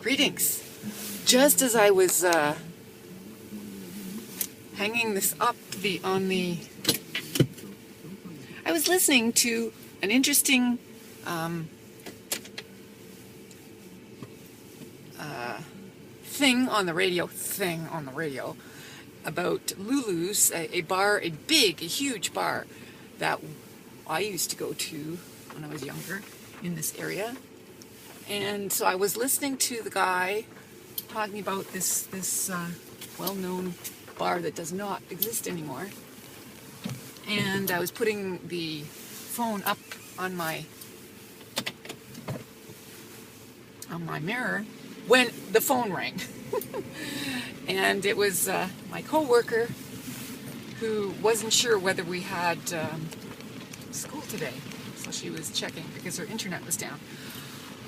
Greetings. Just as I was hanging this up I was listening to an interesting thing on the radio about Lulu's, a bar, a huge bar that I used to go to when I was younger in this area. And so I was listening to the guy talking about this well-known bar that does not exist anymore. And I was putting the phone up on my mirror when the phone rang. And it was my co-worker who wasn't sure whether we had school today. So she was checking because her internet was down.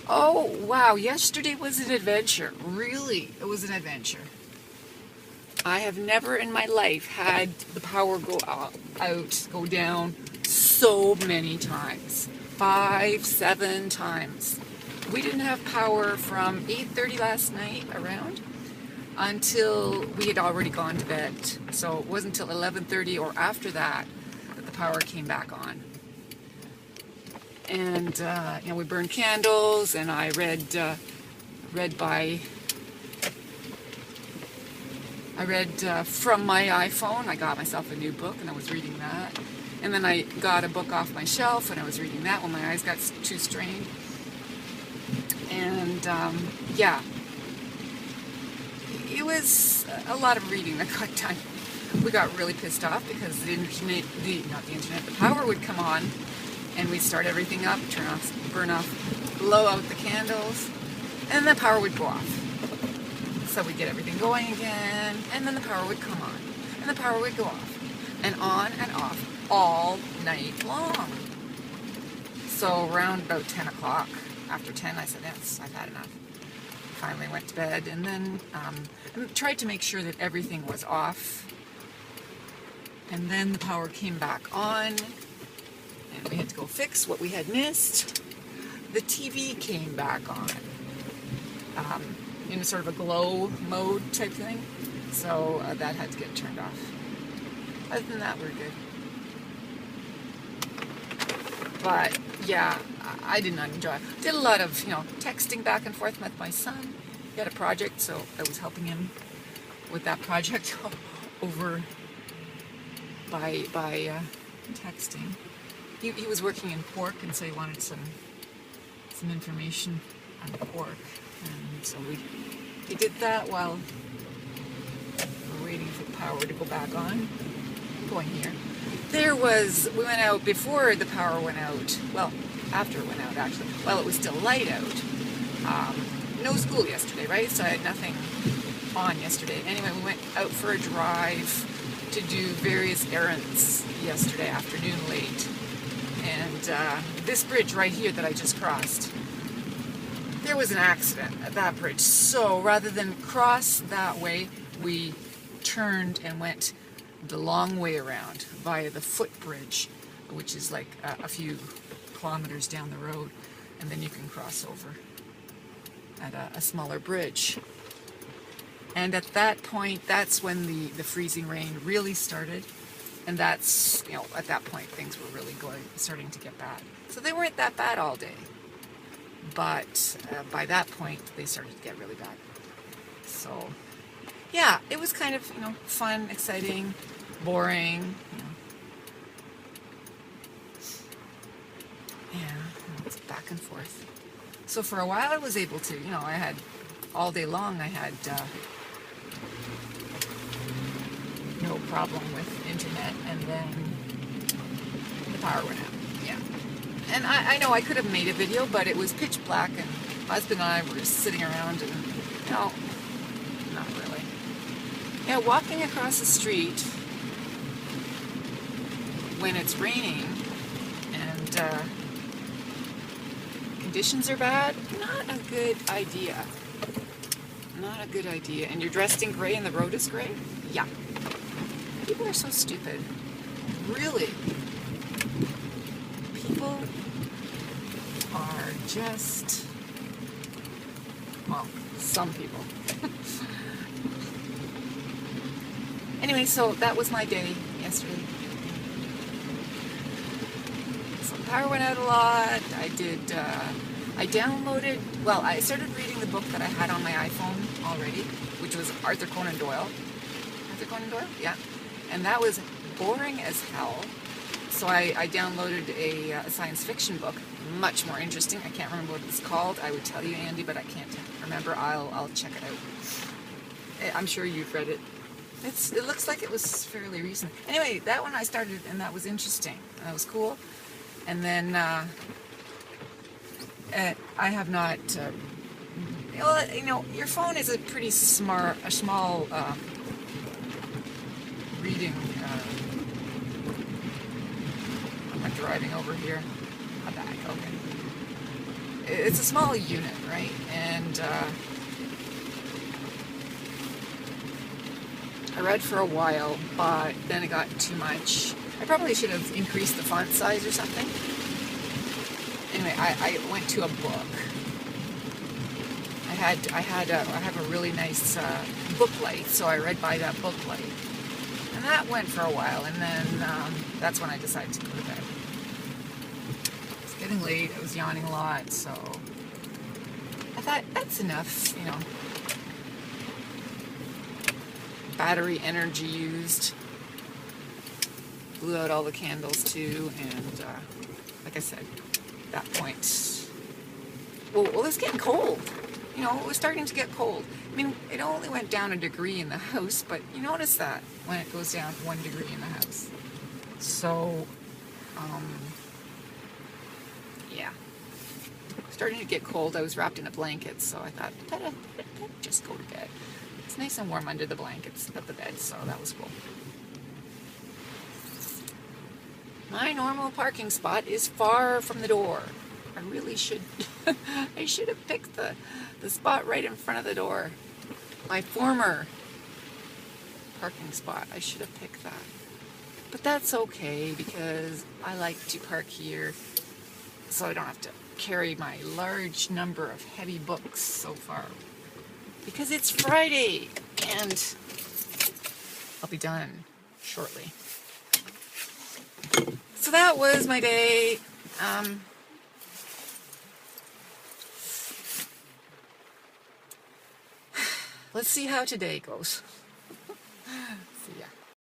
Oh, wow, yesterday was an adventure. Really, it was an adventure. I have never in my life had the power go down so many times. 5, 7 times. We didn't have power from 8:30 last night around until we had already gone to bed. So it wasn't until 11:30 or after that that the power came back on. And we burned candles, and I read from my iPhone. I got myself a new book, and I was reading that. And then I got a book off my shelf, and I was reading that when my eyes got too strained. And it was a lot of reading that got done. We got really pissed off because the power would come on, and we'd start everything up, turn off, burn off, blow out the candles, and the power would go off. So we'd get everything going again, and then the power would come on, and the power would go off, and on and off, all night long. So around about 10 o'clock, after 10, I said, yes, I've had enough. Finally went to bed, and then tried to make sure that everything was off. And then the power came back on, and we had to go fix what we had missed. The TV came back on, in a sort of a glow mode type thing. So that had to get turned off. Other than that, we're good. But yeah, I did not enjoy it. Did a lot of, texting back and forth with my son. He had a project, so I was helping him with that project over by texting. He was working in pork, and so he wanted some information on pork, and so we did that while we're waiting for the power to go back on. Going here. We went out before the power went out. Well, after it went out, actually. Well, it was still light out. No school yesterday, right? So I had nothing on yesterday. Anyway, we went out for a drive to do various errands yesterday afternoon late. And this bridge right here that I just crossed, there was an accident at that bridge. So rather than cross that way, we turned and went the long way around via the footbridge, which is like a few kilometers down the road, and then you can cross over at a smaller bridge. And at that point, that's when the freezing rain really started, and that's, at that point things were really starting to get bad. So they weren't that bad all day, but by that point they started to get really bad. So yeah, it was kind of, fun, exciting, boring. Yeah, it's back and forth. So for a while I was able to, I had, all day long I had no problem with internet, and then the power went out. Yeah. And I know I could have made a video, but it was pitch black, and my husband and I were just sitting around, and, not really. Yeah, walking across the street when it's raining and conditions are bad, not a good idea. Not a good idea. And you're dressed in gray and the road is gray? Yeah. People are so stupid. Really. People are just Well, some people. Anyway, so that was my day yesterday. So the power went out a lot. I downloaded, well, I started reading the book that I had on my iPhone already, which was Arthur Conan Doyle. Arthur Conan Doyle? Yeah. And that was boring as hell. So I downloaded a science fiction book, much more interesting. I can't remember what it's called. I would tell you, Andy, but I can't remember. I'll check it out. I'm sure you've read it. It looks like it was fairly recent. Anyway, that one I started, and that was interesting. That was cool. And then I have not. Well, you know, your phone is a pretty small reading. I'm driving over here. I'm back. Okay. It's a small unit, right? And I read for a while, but then it got too much. I probably should have increased the font size or something. Anyway, I went to a book. I have a really nice book light, so I read by that book light. And that went for a while, and then that's when I decided to go to bed. It's getting late, I was yawning a lot, so I thought that's enough, you know. Battery energy used. Blew out all the candles too, and like I said, at that point, well, it's getting cold. You know, it was starting to get cold. I mean, it only went down a degree in the house, but you notice that when it goes down 1 degree in the house. So, yeah. Starting to get cold. I was wrapped in a blanket, so I thought, I'd just go to bed. It's nice and warm under the blankets of the bed, so that was cool. My normal parking spot is far from the door. I really should, I should have picked the spot right in front of the door. My former parking spot, I should have picked that. But that's okay, because I like to park here so I don't have to carry my large number of heavy books so far. Because it's Friday, and I'll be done shortly. So that was my day. Let's see how today goes.